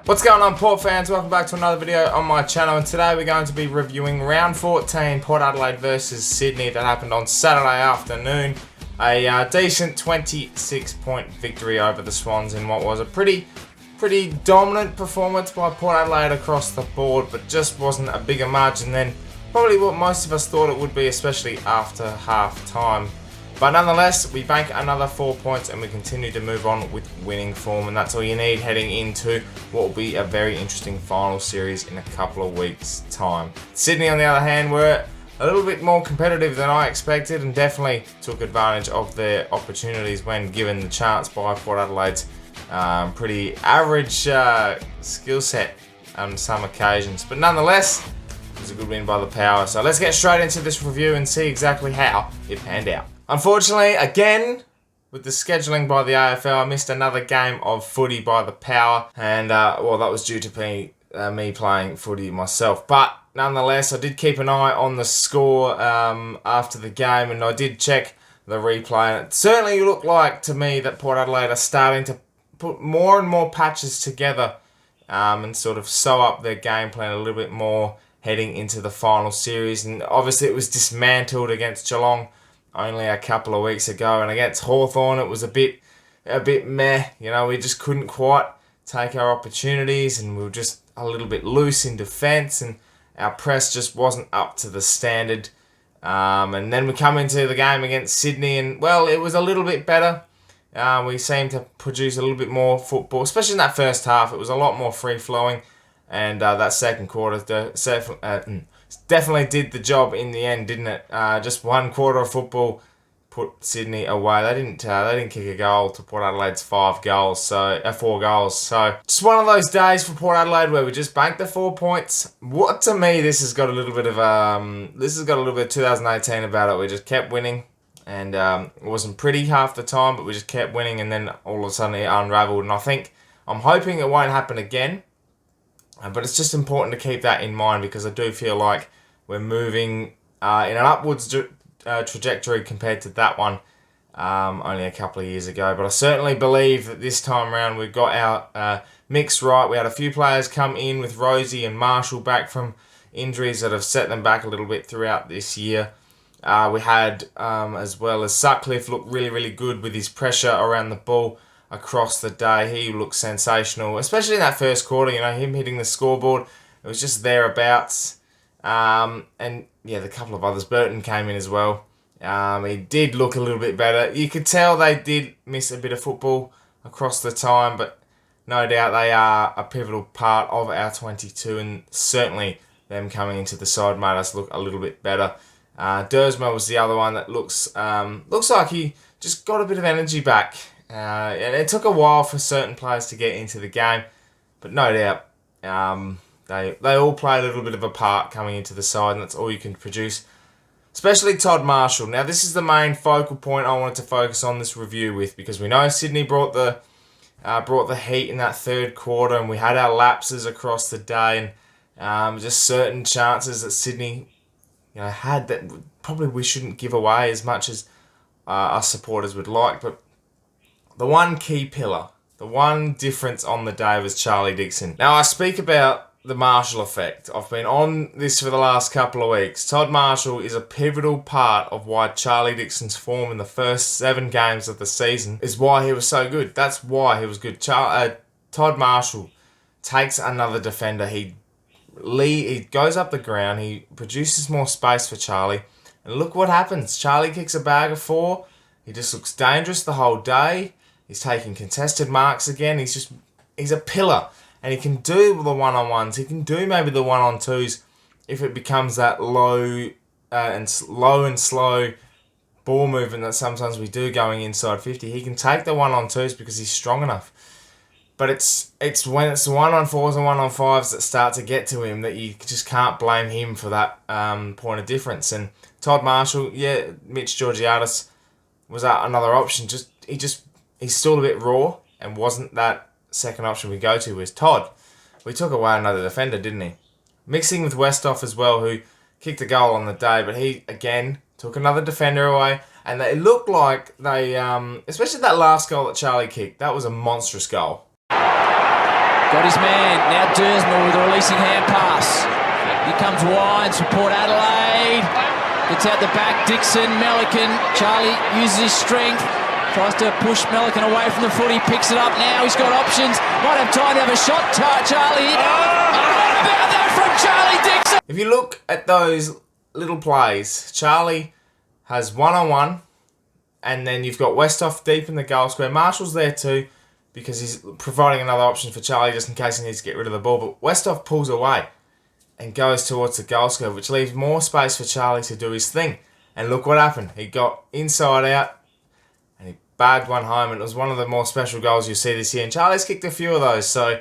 What's going on, Port fans? Welcome back to another video on my channel, and today we're going to be reviewing round 14 Port Adelaide versus Sydney that happened on Saturday afternoon. A decent 26-point victory over the Swans in what was a pretty dominant performance by Port Adelaide across the board, but just wasn't a bigger margin than probably what most of us thought it would be, especially after half time. But nonetheless, we bank another 4 points and we continue to move on with winning form, and that's all you need heading into what will be a very interesting final series in a couple of weeks' time. Sydney, on the other hand, were a little bit more competitive than I expected and definitely took advantage of their opportunities when given the chance by Port Adelaide's pretty average skill set on some occasions. But nonetheless, it was a good win by the Power. So let's get straight into this review and see exactly how it panned out. Unfortunately, again, with the scheduling by the AFL, I missed another game of footy by the Power, and well, that was due to me playing footy myself. But nonetheless, I did keep an eye on the score after the game, and I did check the replay, and it certainly looked like to me that Port Adelaide are starting to put more and more patches together and sort of sew up their game plan a little bit more heading into the final series. And obviously it was dismantled against Geelong only a couple of weeks ago, and against Hawthorn it was a bit meh. You know, we just couldn't quite take our opportunities, and we were just a little bit loose in defence, and our press just wasn't up to the standard. And then we come into the game against Sydney, and well, it was a little bit better. We seemed to produce a little bit more football, especially in that first half. It was a lot more free-flowing, and that second quarter definitely did the job in the end, didn't it? Just one quarter of football put Sydney away. They didn't kick a goal to Port Adelaide's 4 goals. So just one of those days for Port Adelaide where we just banked the 4 points. What to me, this has got a little bit of 2018 about it. We just kept winning, and it wasn't pretty half the time, but we just kept winning, and then all of a sudden it unravelled. And I'm hoping it won't happen again. But it's just important to keep that in mind, because I do feel like we're moving in an upwards trajectory compared to that one only a couple of years ago. But I certainly believe that this time around we've got our mix right. We had a few players come in with Rosie and Marshall back from injuries that have set them back a little bit throughout this year. We had, as well as Sutcliffe, look really good with his pressure around the ball across the day. He looked sensational, especially in that first quarter. You know, him hitting the scoreboard, it was just thereabouts. And yeah, the couple of others. Burton came in as well. He did look a little bit better. You could tell they did miss a bit of football across the time, but no doubt they are a pivotal part of our 22, and certainly them coming into the side made us look a little bit better. Dersma was the other one that looks like he just got a bit of energy back. And it took a while for certain players to get into the game, but no doubt they all play a little bit of a part coming into the side, and that's all you can produce. Especially Todd Marshall. Now, this is the main focal point I wanted to focus on this review with, because we know Sydney brought the heat in that third quarter, and we had our lapses across the day, and just certain chances that Sydney, had that probably we shouldn't give away as much as us supporters would like. But the one key pillar, the one difference on the day was Charlie Dixon. Now, I speak about the Marshall effect. I've been on this for the last couple of weeks. Todd Marshall is a pivotal part of why Charlie Dixon's form in the first 7 games of the season is why he was so good. That's why he was good. Todd Marshall takes another defender. He goes up the ground. He produces more space for Charlie. And look what happens. Charlie kicks a bag of 4. He just looks dangerous the whole day. He's taking contested marks again. He's a pillar. And he can do the one-on-ones. He can do maybe the one-on-twos if it becomes that low and slow ball movement that sometimes we do going inside 50. He can take the one-on-twos because he's strong enough. But it's when it's the one-on-4s and one-on-5s that start to get to him that you just can't blame him for that point of difference. And Todd Marshall, yeah, Mitch Georgiadis was another option. He's still a bit raw, and wasn't that second option we go to was Todd. We took away another defender, didn't he? Mixing with Westhoff as well, who kicked a goal on the day, but he, again, took another defender away. And it looked like they, especially that last goal that Charlie kicked, that was a monstrous goal. Got his man. Now Dersmore with a releasing hand pass. Here comes Wines from Port Adelaide. Gets out the back. Dixon, Melican. Charlie uses his strength. Tries to push Melican away from the foot. He picks it up now. He's got options. Might have time to have a shot. Charlie. What about that from Charlie Dixon? If you look at those little plays, Charlie has one-on-one, and then you've got Westhoff deep in the goal square. Marshall's there too, because he's providing another option for Charlie just in case he needs to get rid of the ball. But Westhoff pulls away and goes towards the goal square, which leaves more space for Charlie to do his thing. And look what happened. He got inside out and he bagged one home. And it was one of the more special goals you'll see this year. And Charlie's kicked a few of those. So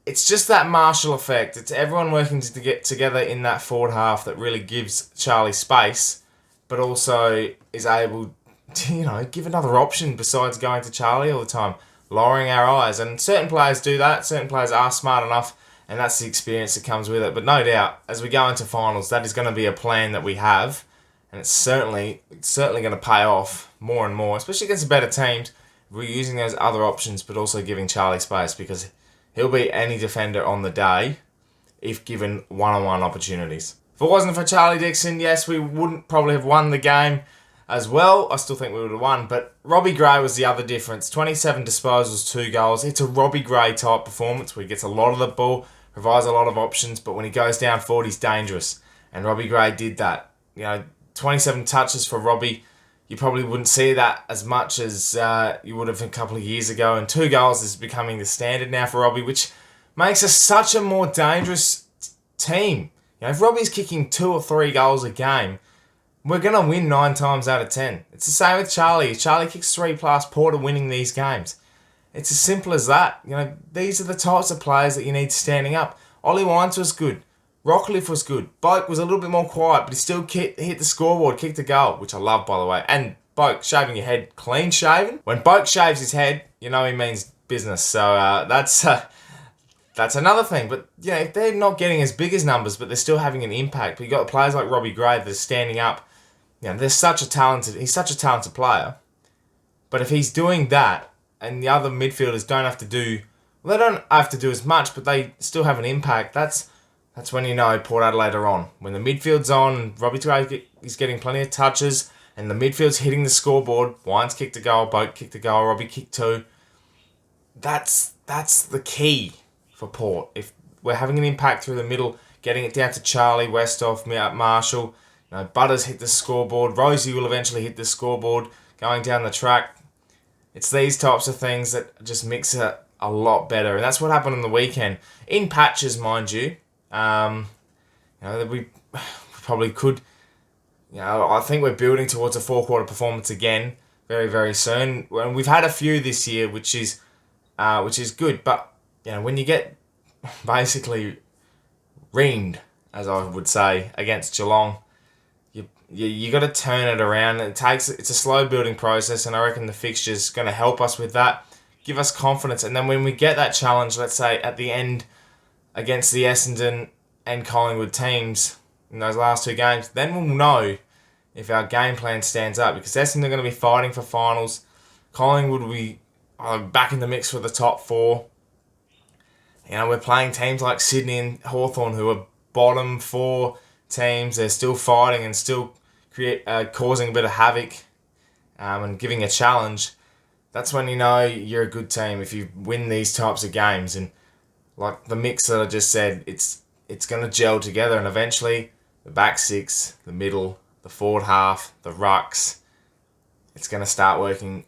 it's just that Marshall effect. It's everyone working to get together in that forward half that really gives Charlie space, but also is able to, give another option besides going to Charlie all the time, lowering our eyes. And certain players do that. Certain players are smart enough, and that's the experience that comes with it. But no doubt, as we go into finals, that is going to be a plan that we have, and it's certainly going to pay off more and more, especially against better teams. We're using those other options, but also giving Charlie space, because he'll beat any defender on the day if given one-on-one opportunities. If it wasn't for Charlie Dixon, yes, we wouldn't probably have won the game as well. I still think we would have won, but Robbie Gray was the other difference. 27 disposals, 2 goals. It's a Robbie Gray type performance where he gets a lot of the ball, provides a lot of options, but when he goes down forward, he's dangerous. And Robbie Gray did that. 27 touches for Robbie. You probably wouldn't see that as much as you would have a couple of years ago. And 2 goals is becoming the standard now for Robbie, which makes us such a more dangerous team. If Robbie's kicking 2 or 3 goals a game, we're going to win 9 times out of 10. It's the same with Charlie. If Charlie kicks 3 plus, Port are winning these games. It's as simple as that. These are the types of players that you need standing up. Ollie Wines was good. Rockcliffe was good. Boak was a little bit more quiet, but he still hit the scoreboard, kicked a goal, which I love, by the way. And Boak shaving your head clean shaven. When Boak shaves his head, he means business. So that's another thing. But if they're not getting as big as numbers, but they're still having an impact. But you got players like Robbie Gray that are standing up. He's such a talented player. But if he's doing that, and the other midfielders don't have to do, they don't have to do as much, but they still have an impact. That's when Port Adelaide are on. When the midfield's on, and Robbie Gray is getting plenty of touches, and the midfield's hitting the scoreboard. Wines kicked a goal, Boat kicked a goal, Robbie kicked 2. That's the key for Port. If we're having an impact through the middle, getting it down to Charlie, Westhoff, Marshall, Butters hit the scoreboard, Rosie will eventually hit the scoreboard, going down the track. It's these types of things that just mix it a lot better, and that's what happened on the weekend. In patches, mind you. We probably could. I think we're building towards a 4-quarter performance again very, very soon. And we've had a few this year, which is good. But when you get basically reamed, as I would say, against Geelong, you got to turn it around. It's a slow building process, and I reckon the fixture's going to help us with that, give us confidence, and then when we get that challenge, let's say at the end against the Essendon and Collingwood teams in those last 2 games, then we'll know if our game plan stands up, because Essendon are going to be fighting for finals. Collingwood will be back in the mix for the top 4. We're playing teams like Sydney and Hawthorn, who are bottom 4 teams. They're still fighting and still causing a bit of havoc and giving a challenge. That's when you're a good team, if you win these types of games. And like the mix that I just said, it's going to gel together, and eventually the back 6, the middle, the forward half, the rucks, it's going to start working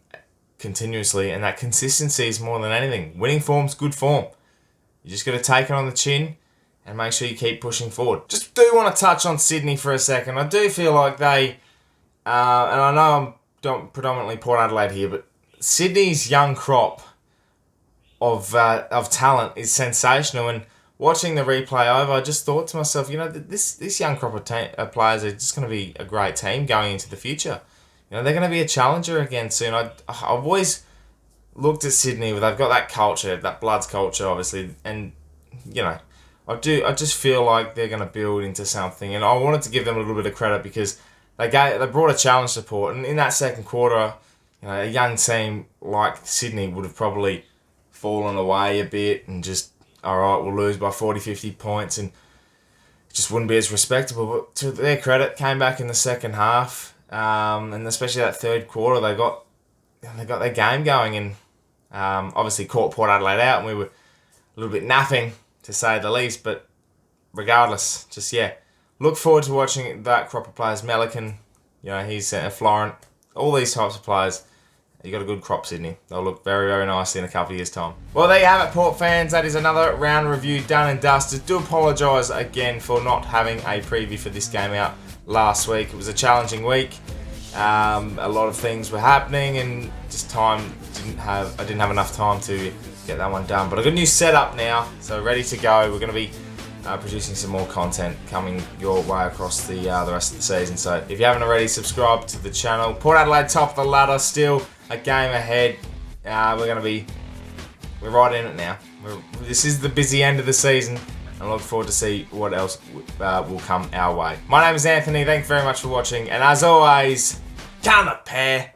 continuously, and that consistency is more than anything. Winning form's good form. You just got to take it on the chin and make sure you keep pushing forward. Just do want to touch on Sydney for a second. I do feel like they, and I know I'm predominantly Port Adelaide here, but Sydney's young crop of talent is sensational. And watching the replay over, I just thought to myself, this young crop of players are just going to be a great team going into the future. They're going to be a challenger again soon. I've always looked at Sydney, where they've got that culture, that Bloods culture, obviously, and I just feel like they're going to build into something, and I wanted to give them a little bit of credit because they brought a challenge to Port, and in that second quarter, a young team like Sydney would have probably fallen away a bit and just alright, we'll lose by 40, 50 points and it just wouldn't be as respectable. But to their credit, came back in the second half, and especially that third quarter, they got their game going and obviously caught Port Adelaide out, and we were a little bit naffing to say the least. But regardless, just look forward to watching that crop of players. Melican, he's Florent, all these types of players. You got a good crop, Sydney. They'll look very, very nice in a couple of years' time. Well, there you have it, Port fans. That is another round review done and dusted. Do apologise again for not having a preview for this game out last week. It was a challenging week. A lot of things were happening, and just I didn't have enough time to get that one done. But I've got a new setup now, so ready to go. We're going to be producing some more content coming your way across the rest of the season. So if you haven't already, subscribe to the channel. Port Adelaide top of the ladder, still a game ahead. We're right in it now. This is the busy end of the season. I look forward to see what else will come our way. My name is Anthony. Thank you very much for watching, and as always, come the pair.